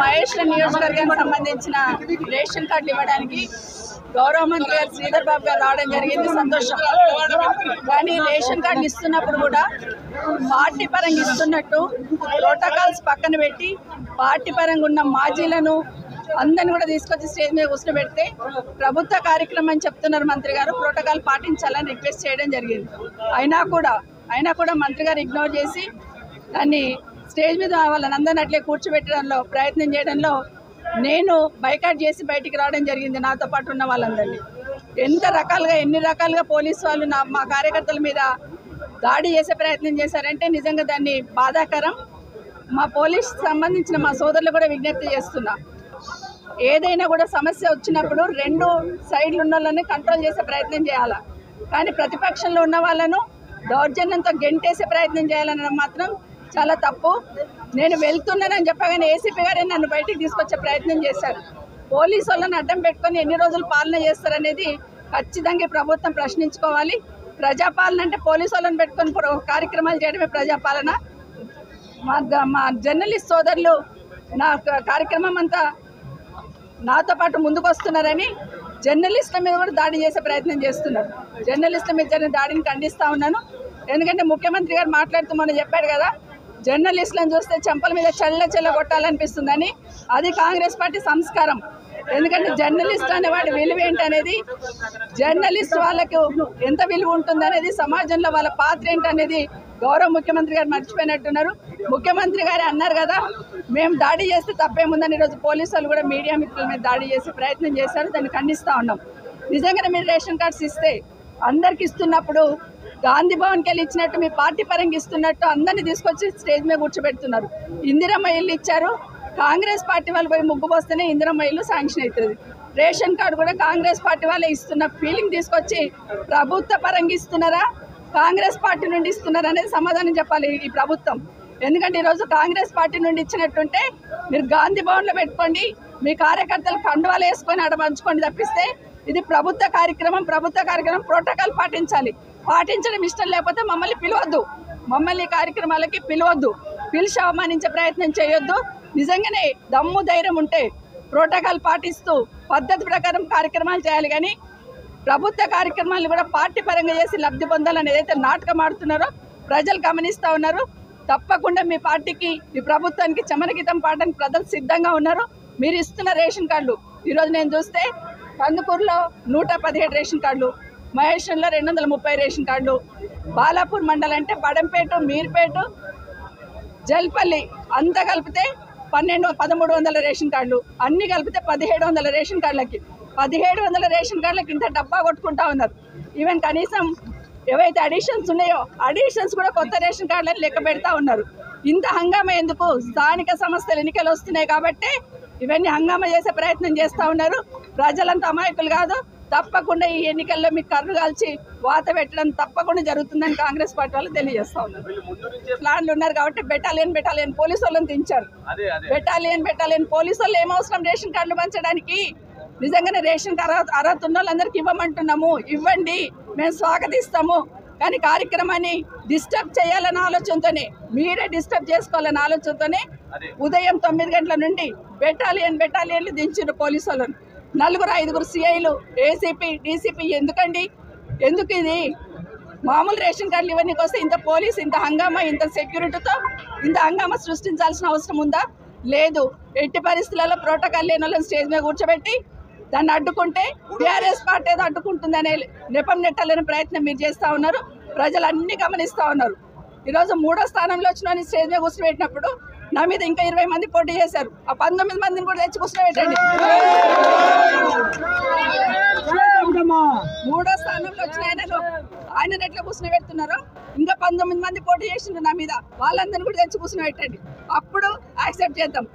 మహేశ్వర నియోజకవర్గానికి సంబంధించిన రేషన్ కార్డులు ఇవ్వడానికి గౌరవ మంత్రి గారు శ్రీధర్ బాబు గారు రావడం జరిగింది, సంతోషం. కానీ రేషన్ కార్డులు ఇస్తున్నప్పుడు కూడా పార్టీ పరంగా ఇస్తున్నట్టు ప్రోటోకాల్స్ పక్కన పెట్టి పార్టీ పరంగా ఉన్న మాజీలను అందరిని కూడా తీసుకొచ్చి స్టేజ్ మీద కూర్చోబెడితే ప్రభుత్వ కార్యక్రమం అని చెప్తున్నారు మంత్రి గారు, ప్రోటోకాల్ పాటించాలని రిక్వెస్ట్ చేయడం జరిగింది. అయినా కూడా మంత్రి గారు ఇగ్నోర్ చేసి దాన్ని స్టేజ్ మీద వాళ్ళని అందరిని అట్లే కూర్చోబెట్టడంలో ప్రయత్నం చేయడంలో నేను బైకాట్ చేసి బయటికి రావడం జరిగింది. నాతో పాటు ఉన్న వాళ్ళందరినీ ఎన్ని రకాలుగా పోలీసు వాళ్ళు మా కార్యకర్తల మీద దాడి చేసే ప్రయత్నం చేశారంటే నిజంగా దాన్ని బాధాకరం. మా పోలీస్ సంబంధించిన మా సోదరులు కూడా విజ్ఞప్తి చేస్తున్నా, ఏదైనా కూడా సమస్య వచ్చినప్పుడు రెండు సైడ్లు ఉన్న వాళ్ళని కంట్రోల్ చేసే ప్రయత్నం చేయాలా, కానీ ప్రతిపక్షంలో ఉన్న వాళ్ళను దౌర్జన్యంతో గెంటేసే ప్రయత్నం చేయాలనడం మాత్రం చాలా తప్పు. నేను వెళ్తున్నానని చెప్పగానే ఏసీపీ గారే నన్ను బయటికి తీసుకొచ్చే ప్రయత్నం చేశారు. పోలీసు వాళ్ళని అడ్డం పెట్టుకొని ఎన్ని రోజులు పాలన చేస్తారనేది ఖచ్చితంగా ప్రభుత్వం ప్రశ్నించుకోవాలి. ప్రజాపాలన అంటే పోలీసు వాళ్ళని పెట్టుకొని కార్యక్రమాలు చేయడమే ప్రజాపాలన. మా జర్నలిస్ట్ సోదరులు నా కార్యక్రమం అంతా నాతో పాటు ముందుకు వస్తున్నారని జర్నలిస్టుల మీద కూడా దాడి చేసే ప్రయత్నం చేస్తున్నారు. జర్నలిస్టుల మీద జరిగిన దాడిని ఖండిస్తూ ఉన్నాను. ఎందుకంటే ముఖ్యమంత్రి గారు మాట్లాడుతూ మొన్న చెప్పారు కదా, జర్నలిస్టులను చూస్తే చెంపల మీద చల్ల కొట్టాలనిపిస్తుందని. అది కాంగ్రెస్ పార్టీ సంస్కారం. ఎందుకంటే జర్నలిస్ట్ అనేవాడి విలువ ఏంటనేది, జర్నలిస్ట్ వాళ్ళకు ఎంత విలువ ఉంటుందనేది, సమాజంలో వాళ్ళ పాత్ర ఏంటనేది గౌరవ ముఖ్యమంత్రి గారు మర్చిపోయినట్టున్నారు. ముఖ్యమంత్రి గారు అన్నారు కదా, మేము దాడి చేస్తే తప్పేముందని ఈరోజు పోలీసు వాళ్ళు కూడా మీడియా మిత్రుల మీద దాడి చేసే ప్రయత్నం చేశారు. దాన్ని ఖండిస్తూ ఉన్నాం. నిజంగానే మీరు రేషన్ కార్డ్స్ ఇస్తే అందరికి ఇస్తున్నప్పుడు గాంధీ భవన్కి వెళ్ళి ఇచ్చినట్టు మీ పార్టీ పరంగా ఇస్తున్నట్టు అందరినీ తీసుకొచ్చి స్టేజ్ మీద కూర్చోబెడుతున్నారు. ఇందిరమ్మ ఇల్లు ఇచ్చారు, కాంగ్రెస్ పార్టీ వాళ్ళు పోయి ముగ్గు పోస్తేనే ఇందిరమ్మ ఇల్లు శాంక్షన్ అవుతుంది. రేషన్ కార్డు కూడా కాంగ్రెస్ పార్టీ వాళ్ళే ఇస్తున్న ఫీలింగ్ తీసుకొచ్చి ప్రభుత్వ పరంగా ఇస్తున్నారా, కాంగ్రెస్ పార్టీ నుండి ఇస్తున్నారా అనేది సమాధానం చెప్పాలి ఈ ప్రభుత్వం. ఎందుకంటే ఈరోజు కాంగ్రెస్ పార్టీ నుండి ఇచ్చినట్టుంటే మీరు గాంధీ భవన్లో పెట్టుకోండి, మీ కార్యకర్తలు కండువాలు వేసుకొని అక్కడ పంచుకోండి తప్పిస్తే ఇది ప్రభుత్వ కార్యక్రమం ప్రోటోకాల్ పాటించడం ఇష్టం లేకపోతే మమ్మల్ని పిలవద్దు, మమ్మల్ని ఈ కార్యక్రమాలకి పిలిచి అవమానించే ప్రయత్నం చేయొద్దు. నిజంగానే దమ్ము ధైర్యం ఉంటే ప్రోటోకాల్ పాటిస్తూ పద్ధతి ప్రకారం కార్యక్రమాలు చేయాలి, కానీ ప్రభుత్వ కార్యక్రమాలను కూడా పార్టీ పరంగా చేసి లబ్ధి పొందాలని ఏదైతే నాటకం ఆడుతున్నారో ప్రజలు గమనిస్తూ ఉన్నారు. తప్పకుండా మీ పార్టీకి మీ ప్రభుత్వానికి చమనగీతం పాడడానికి ప్రజలు సిద్ధంగా ఉన్నారు. మీరు ఇస్తున్న రేషన్ కార్డులు ఈరోజు నేను చూస్తే కందుకూరులో 117 రేషన్ కార్డులు, మహేశ్వరంలో 230 రేషన్ కార్డులు, బాలాపూర్ మండలం అంటే బడంపేట, మీర్పేట, జల్పల్లి అంతా కలిపితే 1300 రేషన్ కార్డులు, అన్ని కలిపితే 1700 రేషన్ కార్డులకి 1700 రేషన్ కార్డులకి ఇంత డబ్బా కొట్టుకుంటా ఉన్నారు. ఈవెన్ కనీసం ఏవైతే అడిషన్స్ ఉన్నాయో అడిషన్స్ కూడా కొత్త రేషన్ కార్డులను లెక్క పెడతా ఉన్నారు. ఇంత హంగామా ఎందుకు? స్థానిక సంస్థల ఎన్నికలు వస్తున్నాయి కాబట్టి ఇవన్నీ హంగామా చేసే ప్రయత్నం చేస్తూ ఉన్నారు. ప్రజలంతా అమాయకులు కాదు. తప్పకుండా ఈ ఎన్నికల్లో మీకు కర్రు కాల్చి వాత పెట్టడం తప్పకుండా జరుగుతుందని కాంగ్రెస్ పార్టీ వాళ్ళు తెలియజేస్తా ఉన్నారు. ప్లాన్లు ఉన్నారు కాబట్టి బెటాలియన్ పోలీసు వాళ్ళని దించారు. బెటాలియన్ పోలీసు వాళ్ళు ఏమవసరం రేషన్ కార్డులు పంచడానికి? నిజంగానే రేషన్ అర్హత ఉన్న వాళ్ళందరికీ ఇవ్వమంటున్నాము, ఇవ్వండి, మేము స్వాగతిస్తాము. కానీ కార్యక్రమాన్ని డిస్టర్బ్ చేయాలన్న ఆలోచనతోనే, మీరే డిస్టర్బ్ చేసుకోవాలన్న ఆలోచనతోనే ఉదయం 9 గంటల నుండి బెటాలియన్లు దించారు పోలీసు వాళ్ళను. 4-5 సిఐలు, ఏసీపీ, డీసీపీ. ఎందుకు ఇది? మామూలు రేషన్ కార్డులు ఇవన్నీ వస్తే ఇంత పోలీస్, ఇంత హంగామా, ఇంత సెక్యూరిటీతో ఇంత హంగామా సృష్టించాల్సిన అవసరం ఉందా? లేదు. ఎట్టి పరిస్థితులలో ప్రోటోకాల్ లేని వాళ్ళని స్టేజ్ మీద కూర్చోబెట్టి దాన్ని అడ్డుకుంటే టీఆర్ఎస్ పార్టీ ఏదో అడ్డుకుంటుందనే నెపం నెట్టాలనే ప్రయత్నం మీరు చేస్తూ ఉన్నారు. ప్రజలు అన్ని గమనిస్తూ ఉన్నారు. ఈరోజు 3వ స్థానంలో వచ్చిన స్టేజ్ మీద కూర్చోబెట్టినప్పుడు నా మీద ఇంకా 20 మంది పోటీ చేశారు. ఆ 19 మందిని కూడా తెచ్చి కూర్చోబెట్టండి. 3వ స్థానంలో వచ్చిన ఆయన ఎట్లా కూర్చుని పెడుతున్నారో ఇంకా 19 మంది పోటీ చేసిండ్రు నా మీద, వాళ్ళందరినీ కూడా తెచ్చి కూర్చొని పెట్టండి. అప్పుడు యాక్సెప్ట్ చేద్దాం.